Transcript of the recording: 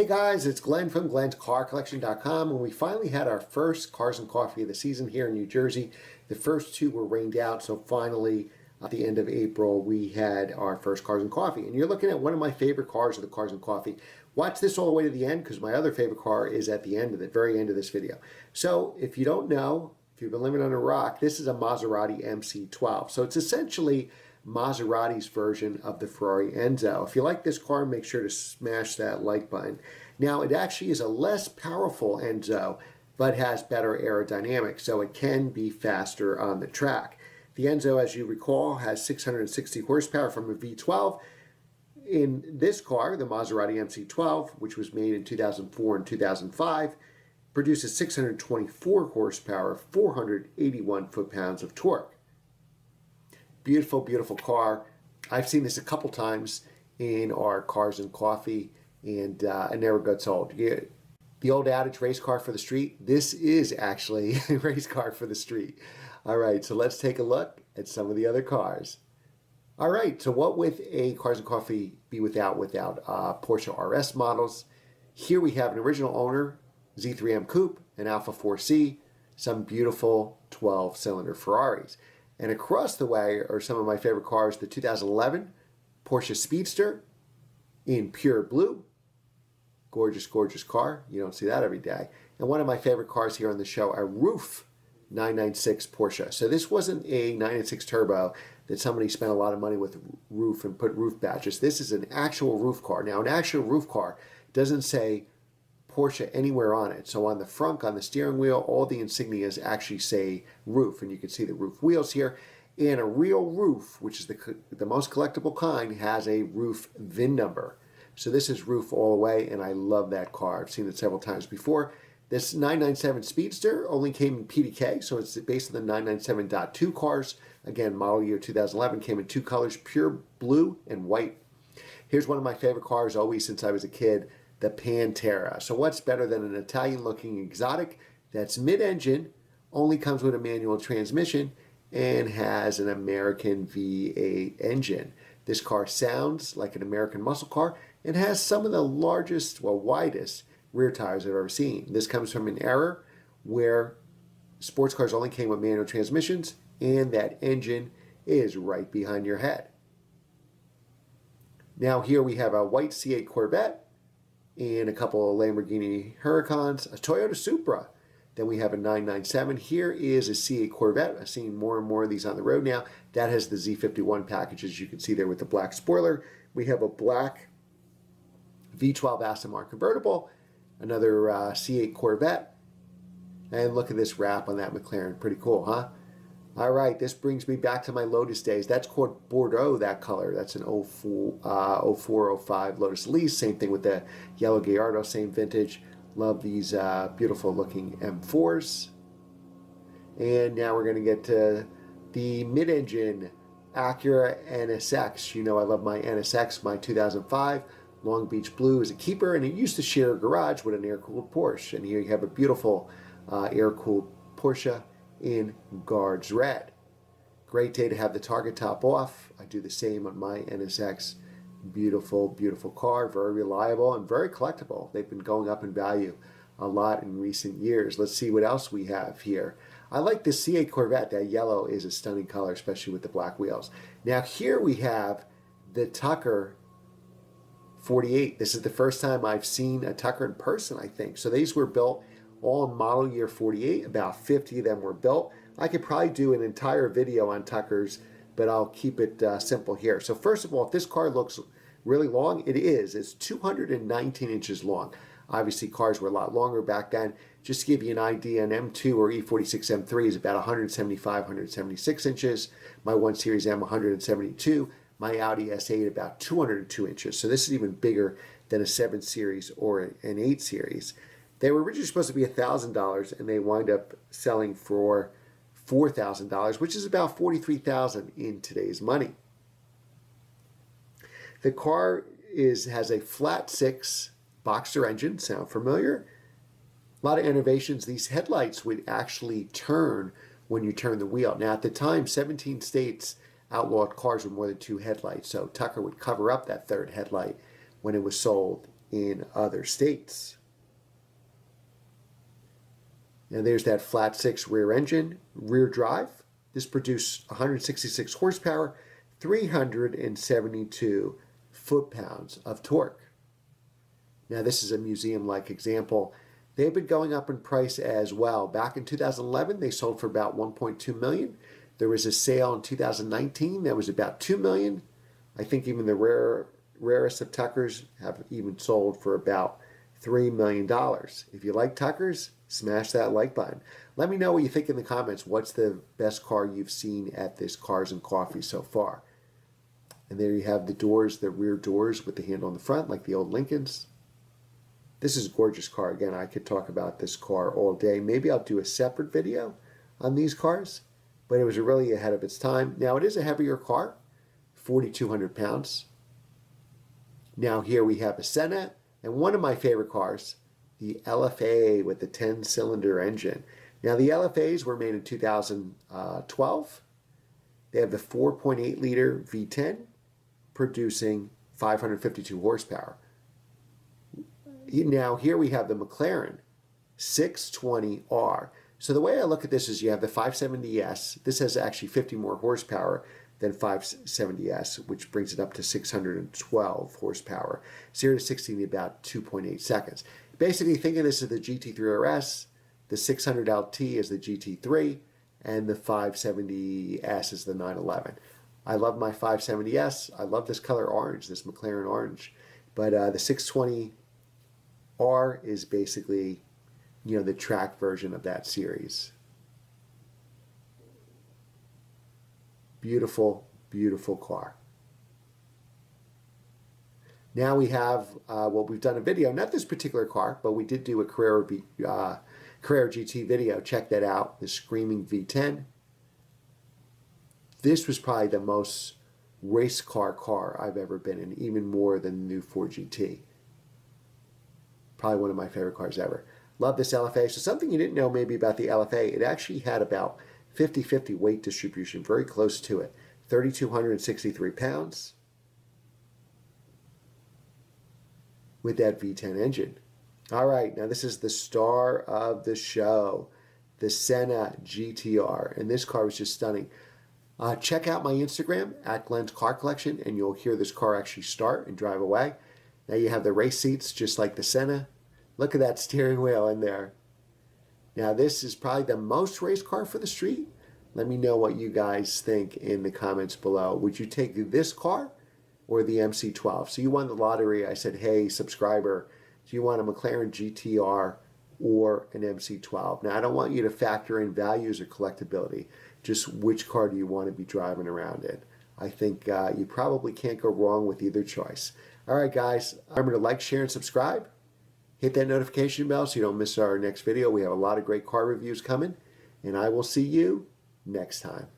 guys, it's Glenn from glenscarcollection.com, and we finally had our first Cars and Coffee of the season here in New Jersey. The first two were rained out, so finally at the end of April we had our first Cars and Coffee. And you're looking at one of my favorite cars of the Cars and Coffee. Watch this all the way to the end because my other favorite car is at the end of the very end of this video. So if you don't know, if you've been living on a rock, this is a Maserati MC12. So it's essentially Maserati's version of the Ferrari Enzo. If you like this car, make sure to smash that like button. Now, it actually is a less powerful Enzo, but has better aerodynamics, so it can be faster on the track. The Enzo, as you recall, has 660 horsepower from a V12. In this car, the Maserati MC12, which was made in 2004 and 2005, produces 624 horsepower, 481 foot-pounds of torque. Beautiful, beautiful car. I've seen this a couple times in our Cars and Coffee, and it never gets old. The old adage, race car for the street, this is actually a race car for the street. All right, so let's take a look at some of the other cars. All right, so what would a Cars and Coffee be without Porsche RS models? Here we have an original owner, Z3M Coupe, an Alpha 4C, some beautiful 12-cylinder Ferraris. And across the way are some of my favorite cars, the 2011 Porsche Speedster in pure blue. Gorgeous, gorgeous car. You don't see that every day. And one of my favorite cars here on the show, a roof 996 Porsche. So this wasn't a 996 Turbo that somebody spent a lot of money with roof and put roof badges. This is an actual roof car. Now, an actual roof car doesn't say Porsche anywhere on it. So on the front, on the steering wheel, all the insignias actually say roof, and you can see the roof wheels here. And a real roof, which is the most collectible kind, has a roof VIN number. So this is roof all the way, and I love that car. I've seen it several times before. This 997 Speedster only came in PDK, so it's based on the 997.2 cars. Again, model year 2011, came in two colors, pure blue and white. Here's one of my favorite cars always since I was a kid, the Pantera. So what's better than an Italian-looking exotic that's mid-engine, only comes with a manual transmission, and has an American V8 engine. This car sounds like an American muscle car and has some of the largest, well, widest rear tires I've ever seen. This comes from an era where sports cars only came with manual transmissions, and that engine is right behind your head. Now here we have a white C8 Corvette, and a couple of Lamborghini Huracans, a Toyota Supra. Then we have a 997. Here is a C8 Corvette. I've seen more and more of these on the road now. That has the Z51 package, as you can see there with the black spoiler. We have a black V12 Aston Martin convertible, another C8 Corvette, and look at this wrap on that McLaren. Pretty cool, huh? All right, this brings me back to my Lotus days. That's called Bordeaux, that color. That's an 04, 05 Lotus Elise. Same thing with the yellow Gallardo, same vintage. Love these beautiful looking M4s. And now we're going to get to the mid-engine Acura NSX. You know I love my NSX, my 2005. Long Beach Blue is a keeper, and it used to share a garage with an air-cooled Porsche. And here you have a beautiful air-cooled Porsche in Guards Red. Great day to have the target top off. I do the same on my NSX. Beautiful, beautiful car, very reliable and very collectible. They've been going up in value a lot in recent years. Let's see what else we have here. I like this C8 Corvette. That yellow is a stunning color, especially with the black wheels. Now here we have the Tucker 48. This is the first time I've seen a Tucker in person, I think. So these were built all in model year 48. About 50 of them were built. I could probably do an entire video on Tuckers, but I'll keep it simple here. So first of all, if this car looks really long, it is. It's 219 inches long. Obviously, cars were a lot longer back then. Just to give you an idea, an M2 or E46 M3 is about 175, 176 inches. My 1 Series M, 172. My Audi S8, about 202 inches. So this is even bigger than a 7 Series or an 8 Series. They were originally supposed to be $1,000, and they wind up selling for $4,000, which is about $43,000 in today's money. The car has a flat 6 Boxster engine. Sound familiar? A lot of innovations. These headlights would actually turn when you turn the wheel. Now at the time, 17 states outlawed cars with more than 2 headlights. So Tucker would cover up that third headlight when it was sold in other states. Now there's that flat six rear engine, rear drive. This produced 166 horsepower, 372 foot-pounds of torque. Now this is a museum-like example. They've been going up in price as well. Back in 2011, they sold for about 1.2 million. There was a sale in 2019 that was about 2 million. I think even the rarest of Tuckers have even sold for about $3 million. If you like Tuckers, smash that like button. Let me know what you think in the comments. What's the best car you've seen at this Cars and Coffee so far? And there you have the doors, the rear doors with the handle on the front, like the old Lincolns. This is a gorgeous car. Again, I could talk about this car all day. Maybe I'll do a separate video on these cars, but it was really ahead of its time. Now, it is a heavier car, 4,200 pounds. Now, here we have a Senna, and one of my favorite cars, the LFA with the 10-cylinder engine. Now, the LFAs were made in 2012. They have the 4.8-liter V10, producing 552 horsepower. Now, here we have the Mclaren 620R. So the way I look at this is you have the 570S. This has actually 50 more horsepower than 570S, which brings it up to 612 horsepower. 0 to 60 in about 2.8 seconds. Basically, think of this as the GT3 RS, the 600LT is the GT3, and the 570S is the 911. I love my 570S. I love this color orange, this McLaren orange. But the 620R is basically, the track version of that series. Beautiful, beautiful car. Now we have what we've done a video, not this particular car, but we did do a Carrera GT video. Check that out, the Screaming V10. This was probably the most race car I've ever been in, even more than the new Ford GT. Probably one of my favorite cars ever. Love this LFA. So something you didn't know maybe about the LFA, it actually had about 50-50 weight distribution, very close to it. 3,263 pounds with that V10 engine. All right, now this is the star of the show, the Senna GTR, and this car was just stunning. Check out my Instagram, @Glenn's Car Collection, and you'll hear this car actually start and drive away. Now you have the race seats just like the Senna. Look at that steering wheel in there. Now this is probably the most race car for the street. Let me know what you guys think in the comments below. Would you take this car or the MC12? So you won the lottery. I said, hey, subscriber, do you want a McLaren GTR or an MC12? Now I don't want you to factor in values or collectability. Just which car do you want to be driving around in? I think you probably can't go wrong with either choice. All right, guys, remember to like, share, and subscribe. Hit that notification bell so you don't miss our next video. We have a lot of great car reviews coming, and I will see you next time.